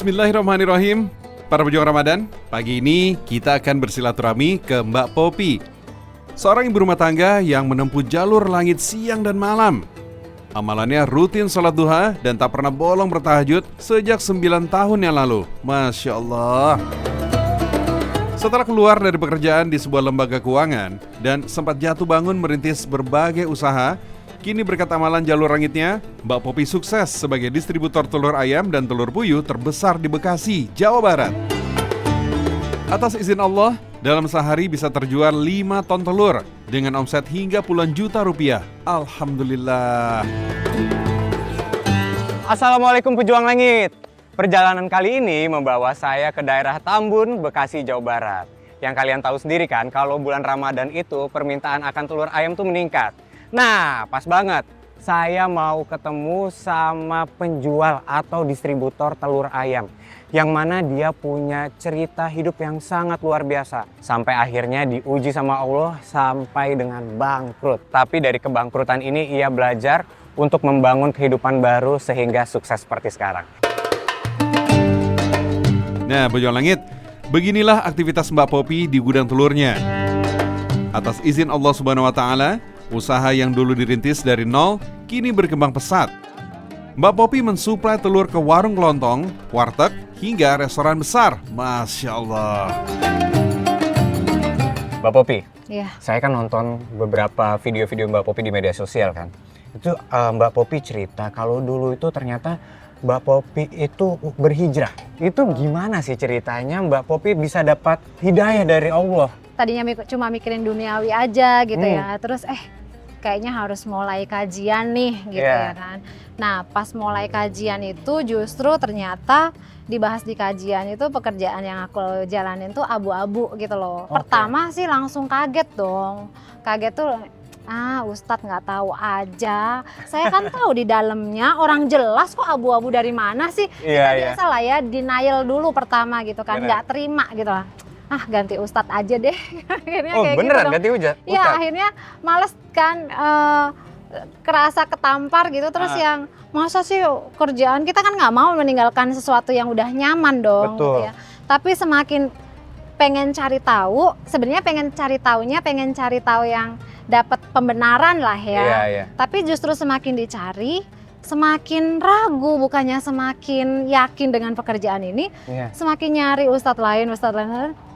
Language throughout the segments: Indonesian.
Bismillahirrahmanirrahim. Para pejuang Ramadan, pagi ini kita akan bersilaturahmi ke Mbak Popi, seorang ibu rumah tangga yang menempuh jalur langit siang dan malam. Amalannya rutin sholat duha dan tak pernah bolong bertahajud sejak 9 tahun yang lalu. Masya Allah. Setelah keluar dari pekerjaan di sebuah lembaga keuangan dan sempat jatuh bangun merintis berbagai usaha, kini berkat amalan jalur langitnya, Mbak Popi sukses sebagai distributor telur ayam dan telur puyuh terbesar di Bekasi, Jawa Barat. Atas izin Allah, dalam sehari bisa terjual 5 ton telur dengan omset hingga puluhan juta rupiah. Alhamdulillah. Assalamualaikum pejuang langit. Perjalanan kali ini membawa saya ke daerah Tambun, Bekasi, Jawa Barat. Yang kalian tahu sendiri kan, kalau bulan Ramadan itu permintaan akan telur ayam tuh meningkat. Nah, pas banget. Saya mau ketemu sama penjual atau distributor telur ayam. Yang mana dia punya cerita hidup yang sangat luar biasa. Sampai akhirnya diuji sama Allah sampai dengan bangkrut. Tapi dari kebangkrutan ini ia belajar untuk membangun kehidupan baru sehingga sukses seperti sekarang. Nah, pejuang langit, beginilah aktivitas Mbak Popi di gudang telurnya. Atas izin Allah Subhanahu wa Ta'ala, usaha yang dulu dirintis dari nol kini berkembang pesat. Mbak Popi mensuplai telur ke warung kelontong, warteg, hingga restoran besar. Masya Allah. Mbak Popi, Iya. saya kan nonton beberapa video-video Mbak Popi di media sosial kan. Itu Mbak Popi cerita kalau dulu itu ternyata Mbak Popi itu berhijrah. Itu gimana sih ceritanya Mbak Popi bisa dapat hidayah dari Allah? Tadinya cuma mikirin duniawi aja gitu ya. Terus kayaknya harus mulai kajian nih gitu ya kan. Nah, pas mulai kajian itu justru ternyata dibahas di kajian itu pekerjaan yang aku jalanin tuh abu-abu gitu loh. Pertama sih langsung kaget dong. Kaget tuh Ustadz nggak tahu aja. Saya kan tahu di dalamnya orang jelas kok abu-abu dari mana sih. Biasa lah ya, denial dulu pertama gitu kan. Nggak terima gitu lah. Ganti Ustadz aja deh. Akhirnya kayak beneran gitu ganti Ustadz? Iya, akhirnya males kan, kerasa ketampar gitu. Terus yang masa sih kerjaan kita kan nggak mau meninggalkan sesuatu yang udah nyaman dong. Betul. Gitu ya. Tapi semakin pengen cari tahu, sebenarnya pengen cari tahu yang dapat pembenaran lah ya. Tapi justru semakin dicari, semakin ragu, bukannya semakin yakin dengan pekerjaan ini. Semakin nyari ustadz lain,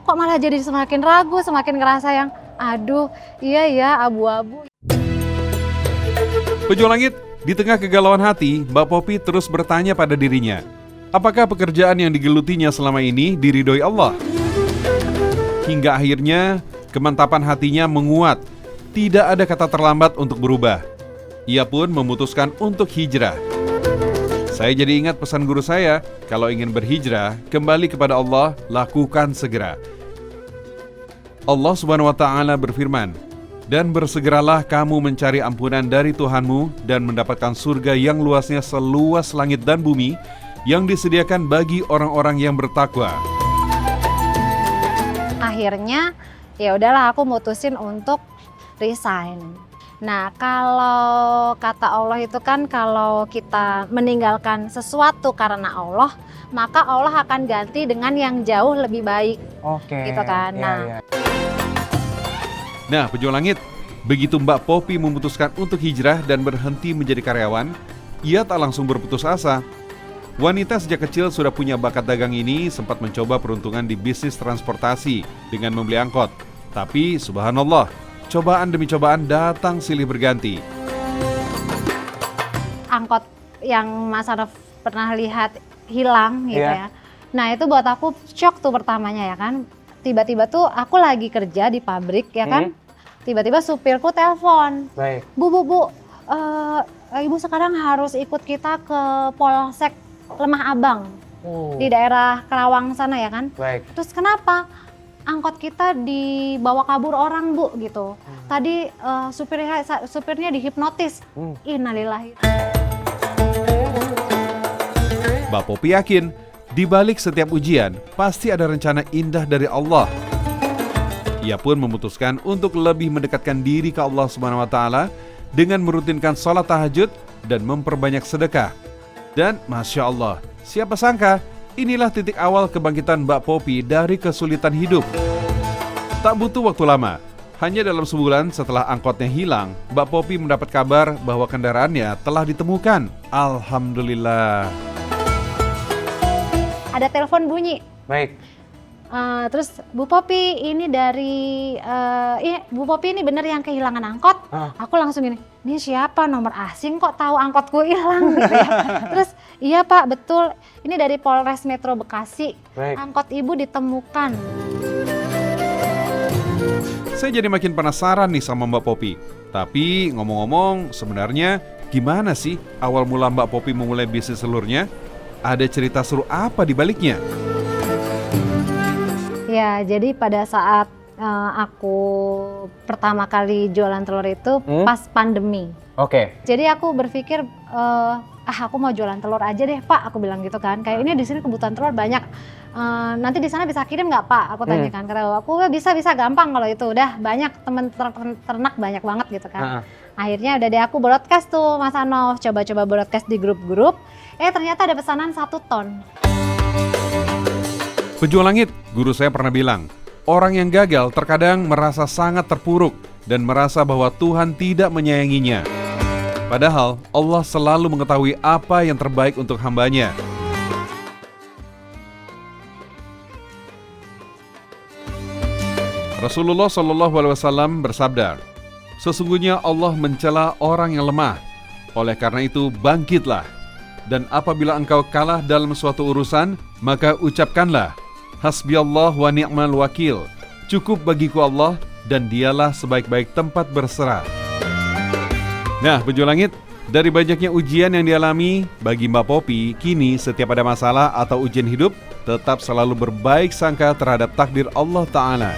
kok malah jadi semakin ragu, semakin ngerasa yang aduh, iya ya abu-abu. Pejuang langit, di tengah kegalauan hati, Mbak Popi terus bertanya pada dirinya, apakah pekerjaan yang digelutinya selama ini diridhoi Allah? Hingga akhirnya kemantapan hatinya menguat. Tidak ada kata terlambat untuk berubah. Ia pun memutuskan untuk hijrah. Saya jadi ingat pesan guru saya, kalau ingin berhijrah, kembali kepada Allah, lakukan segera. Allah Subhanahu wa Ta'ala berfirman, dan bersegeralah kamu mencari ampunan dari Tuhanmu dan mendapatkan surga yang luasnya seluas langit dan bumi yang disediakan bagi orang-orang yang bertakwa. Akhirnya ya udahlah aku mutusin untuk resign. Nah, kalau kata Allah itu kan kalau kita meninggalkan sesuatu karena Allah, maka Allah akan ganti dengan yang jauh lebih baik. Gitu kan. Nah, pejuang langit, begitu Mbak Popi memutuskan untuk hijrah dan berhenti menjadi karyawan, ia tak langsung berputus asa. Wanita sejak kecil sudah punya bakat dagang ini sempat mencoba peruntungan di bisnis transportasi dengan membeli angkot. Tapi subhanallah, cobaan demi cobaan datang silih berganti. Angkot yang Mas Araf pernah lihat hilang gitu ya. Nah itu buat aku shock tuh pertamanya ya kan. Tiba-tiba tuh aku lagi kerja di pabrik ya kan. Tiba-tiba supirku telepon. Bu, ibu sekarang harus ikut kita ke Polsek Lemah Abang. Di daerah Kerawang sana ya kan. Terus kenapa? Angkot kita dibawa kabur orang bu gitu. Tadi supirnya dihipnotis. Innalillahi. Mbak Popi yakin, di balik setiap ujian pasti ada rencana indah dari Allah. Ia pun memutuskan untuk lebih mendekatkan diri ke Allah Subhanahu wa Ta'ala dengan merutinkan sholat tahajud dan memperbanyak sedekah. Dan Masya Allah, siapa sangka Inilah titik awal kebangkitan Mbak Popi dari kesulitan hidup. Tak butuh waktu lama, hanya dalam sebulan setelah angkotnya hilang, Mbak Popi mendapat kabar bahwa kendaraannya telah ditemukan. Alhamdulillah. Ada telepon bunyi. Baik. Terus Bu Popi ini dari Bu Popi ini bener yang kehilangan angkot. Aku langsung gini, ini siapa, nomor asing kok tahu angkotku hilang gitu ya. Terus iya Pak, betul, ini dari Polres Metro Bekasi. Baik. Angkot ibu ditemukan. Saya jadi makin penasaran nih sama Mbak Popi. Tapi ngomong-ngomong, sebenarnya gimana sih awal mula Mbak Popi memulai bisnis telurnya? Ada cerita seru apa di baliknya? Ya, jadi pada saat aku pertama kali jualan telur itu pas pandemi. Oke. Jadi aku berpikir, aku mau jualan telur aja deh Pak, aku bilang gitu kan. Kayak ini di sini kebutuhan telur banyak. Nanti di sana bisa kirim nggak Pak? Aku tanyakan. Kata aku bisa gampang kalau itu. Udah banyak temen ternak banyak banget gitu kan. Akhirnya udah deh aku broadcast tuh Mas Anof, coba-coba broadcast di grup-grup. Ternyata ada pesanan 1 ton. Pejuang Langit, guru saya pernah bilang, orang yang gagal terkadang merasa sangat terpuruk dan merasa bahwa Tuhan tidak menyayanginya. Padahal Allah selalu mengetahui apa yang terbaik untuk hambanya. Rasulullah SAW bersabda, sesungguhnya Allah mencela orang yang lemah. Oleh karena itu bangkitlah. Dan apabila engkau kalah dalam suatu urusan, maka ucapkanlah, Hasbiyallah wa ni'mal wakil. Cukup bagiku Allah dan dialah sebaik-baik tempat berserah. Nah, Pejuang Langit, dari banyaknya ujian yang dialami, bagi Mbak Popi, kini setiap ada masalah atau ujian hidup, tetap selalu berbaik sangka terhadap takdir Allah Ta'ala.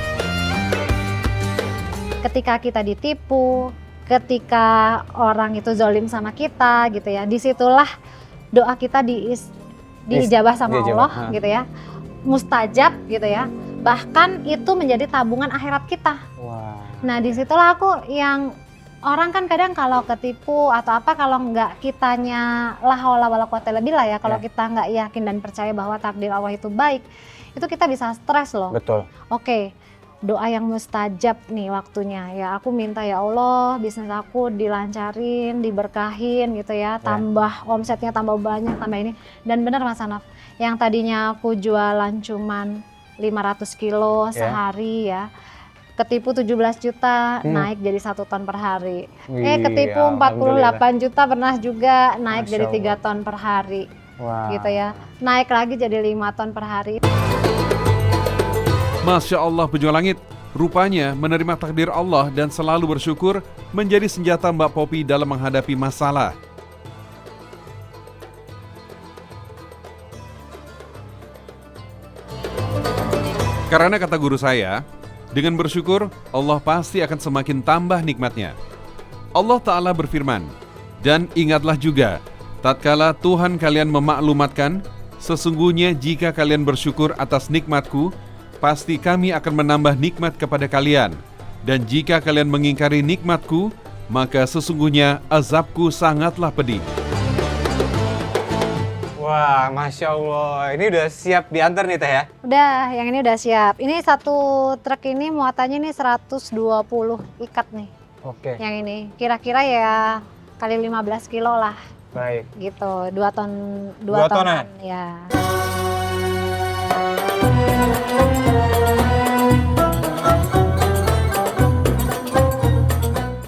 Ketika kita ditipu, ketika orang itu zalim sama kita gitu ya, disitulah doa kita diijabah sama Allah gitu ya. Mustajab gitu ya, bahkan itu menjadi tabungan akhirat kita. Nah disitulah aku yang orang kan kadang kalau ketipu atau apa, kalau nggak kitanya la haula wala quwata illa billah ya, kalau kita nggak yakin dan percaya bahwa takdir Allah itu baik, itu kita bisa stres loh. Betul. Oke, doa yang mustajab nih waktunya ya, aku minta ya Allah bisnis aku dilancarin, diberkahin gitu ya, tambah omsetnya tambah banyak, tambah ini. Dan benar Mas Anof, yang tadinya aku jualan cuman 500 kilo sehari ya, ketipu 17 juta naik jadi 1 ton per hari. Ketipu 48 juta pernah juga naik jadi 3 ton per hari. Gitu ya, naik lagi jadi 5 ton per hari. Masya Allah, Pejuang Langit, rupanya menerima takdir Allah dan selalu bersyukur menjadi senjata Mbak Popi dalam menghadapi masalah. Karena kata guru saya, dengan bersyukur Allah pasti akan semakin tambah nikmatnya. Allah Ta'ala berfirman, dan ingatlah juga, tatkala Tuhan kalian memaklumatkan, sesungguhnya jika kalian bersyukur atas nikmatku, pasti kami akan menambah nikmat kepada kalian. Dan jika kalian mengingkari nikmatku, maka sesungguhnya azabku sangatlah pedih. Wah, Masya Allah. Ini udah siap diantar nih Teh ya? Udah, yang ini udah siap. Ini satu truk ini muatannya ini 120 ikat nih. Oke. Yang ini, kira-kira ya kali 15 kilo lah. Baik. Gitu, 2 ton, 2 tonan? Ya.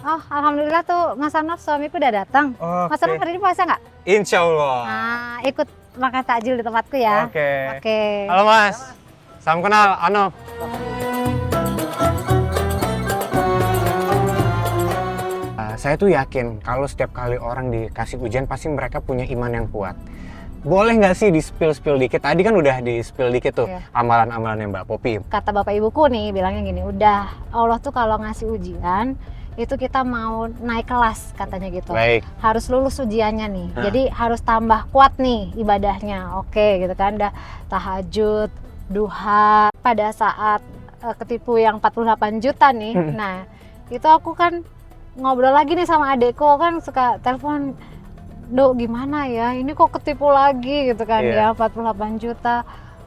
Oh, alhamdulillah tuh Mas Anof suamiku udah datang. Mas Anof hari ini puasa nggak? Insya Allah. Nah, ikut makan takjil di tempatku ya. Oke. Halo Mas, salam kenal Anof. Saya tuh yakin kalau setiap kali orang dikasih ujian pasti mereka punya iman yang kuat. Boleh nggak sih di-spill dikit? Tadi kan udah di-spill dikit tuh amalan-amalannya Mbak Popi. Kata bapak ibuku nih bilangnya gini, udah Allah tuh kalau ngasih ujian itu kita mau naik kelas katanya gitu. Baik. Harus lulus ujiannya nih. Jadi harus tambah kuat nih ibadahnya. Oke gitu kan, udah tahajud, duha. Pada saat ketipu yang 48 juta nih. Nah, itu aku kan ngobrol lagi nih sama adekku, kan suka telepon, Dok gimana ya, ini kok ketipu lagi gitu kan Iya. ya, 48 juta.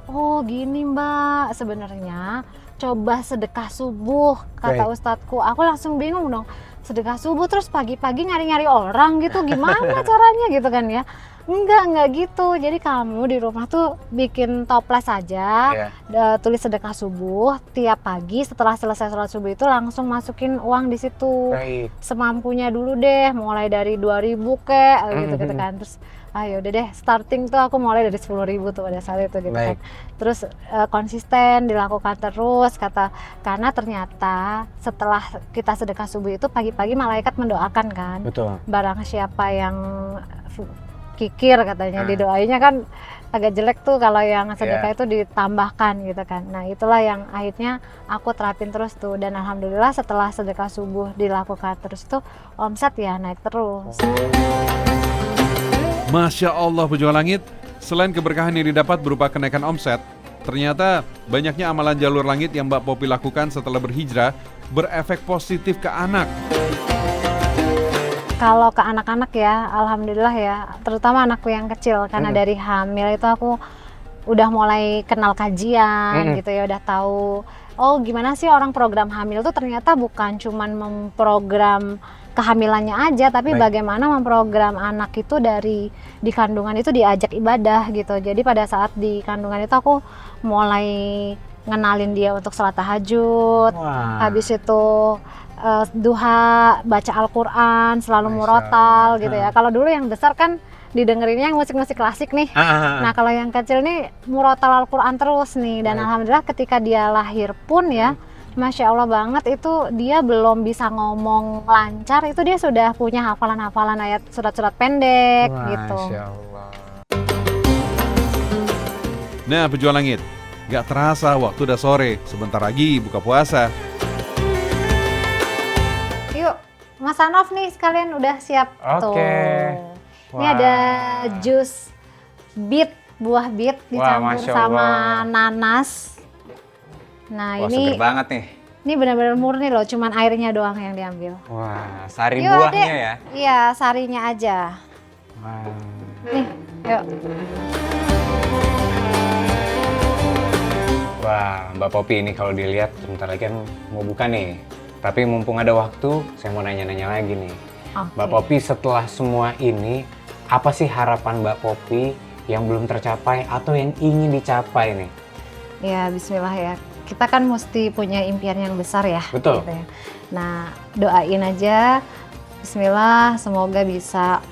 Oh gini Mbak, sebenarnya coba sedekah subuh, kata Baik. ustadku. Aku langsung bingung dong, sedekah subuh terus pagi-pagi nyari-nyari orang gitu, gimana caranya gitu kan ya. Enggak gitu. Jadi kamu di rumah tuh bikin toples aja, Iya. tulis sedekah subuh, tiap pagi setelah selesai sholat subuh itu langsung masukin uang di situ. Baik. Semampunya dulu deh, mulai dari 2.000 kek gitu kan. Terus ayo udah deh, starting tuh aku mulai dari 10.000 tuh pada saat itu gitu kan. Baik. Terus konsisten dilakukan terus, karena ternyata setelah kita sedekah subuh itu pagi-pagi malaikat mendoakan kan. Betul. Barang siapa yang kikir katanya didoainya kan agak jelek tuh kalau yang sedekah itu ditambahkan gitu kan. Nah itulah yang akhirnya aku terapin terus tuh, dan alhamdulillah setelah sedekah subuh dilakukan terus tuh omset ya naik terus. Masya Allah pejuang langit, selain keberkahan yang didapat berupa kenaikan omset, ternyata banyaknya amalan jalur langit yang Mbak Popi lakukan setelah berhijrah berefek positif ke anak. Kalau ke anak-anak ya, alhamdulillah ya, terutama anakku yang kecil karena dari hamil itu aku udah mulai kenal kajian gitu ya, udah tahu oh gimana sih orang program hamil tuh ternyata bukan cuman memprogram kehamilannya aja, tapi bagaimana memprogram anak itu dari di kandungan itu diajak ibadah gitu. Jadi pada saat di kandungan itu aku mulai ngenalin dia untuk sholat tahajud, habis itu duha, baca Al-Quran, selalu murotal gitu ya. Kalau dulu yang besar kan didengerinnya yang musik-musik klasik nih. Nah kalau yang kecil nih murotal Al-Quran terus nih. Dan alhamdulillah ketika dia lahir pun ya, Masya Allah banget, itu dia belum bisa ngomong lancar, itu dia sudah punya hafalan-hafalan ayat surat-surat pendek gitu. Masya Allah. Nah pejuang langit, gak terasa waktu udah sore, sebentar lagi buka puasa. Yuk, Mas Anof nih sekalian udah siap tuh. Oke. Ini ada jus beet, buah beet dicampur Masya sama Allah. nanas. Nah Wah, ini seger banget nih. ini benar-benar murni loh, cuman airnya doang yang diambil. Wah, sari Yuk, buahnya Adek. ya. Iya, sarinya aja. Wah. Nih, yuk. Wah, Mbak Popi ini kalau dilihat sebentar lagi kan mau buka nih. Tapi mumpung ada waktu, saya mau nanya-nanya lagi nih. Oke. Mbak Popi, setelah semua ini, apa sih harapan Mbak Popi yang belum tercapai atau yang ingin dicapai nih? Ya, bismillah ya. Kita kan mesti punya impian yang besar ya. Betul. Gitu ya. Nah, doain aja. Bismillah, semoga bisa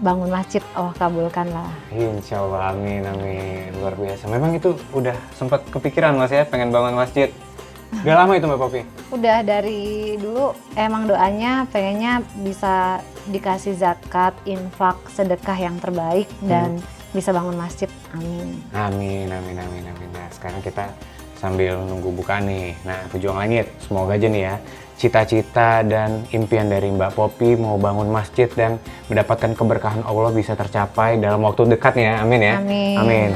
bangun masjid. Allah kabulkanlah. Insya Allah, amin, amin. Luar biasa. Memang itu udah sempat kepikiran Mas ya, pengen bangun masjid. Udah lama itu Mbak Popi? Udah dari dulu emang doanya pengennya bisa dikasih zakat, infak, sedekah yang terbaik dan bisa bangun masjid. Amin. Amin, amin, amin, amin. Nah, sekarang kita sambil nunggu buka nih. Nah, pejuang langit, semoga aja nih ya, cita-cita dan impian dari Mbak Popi mau bangun masjid dan mendapatkan keberkahan Allah bisa tercapai dalam waktu dekat nih ya. Amin ya. Amin. Amin.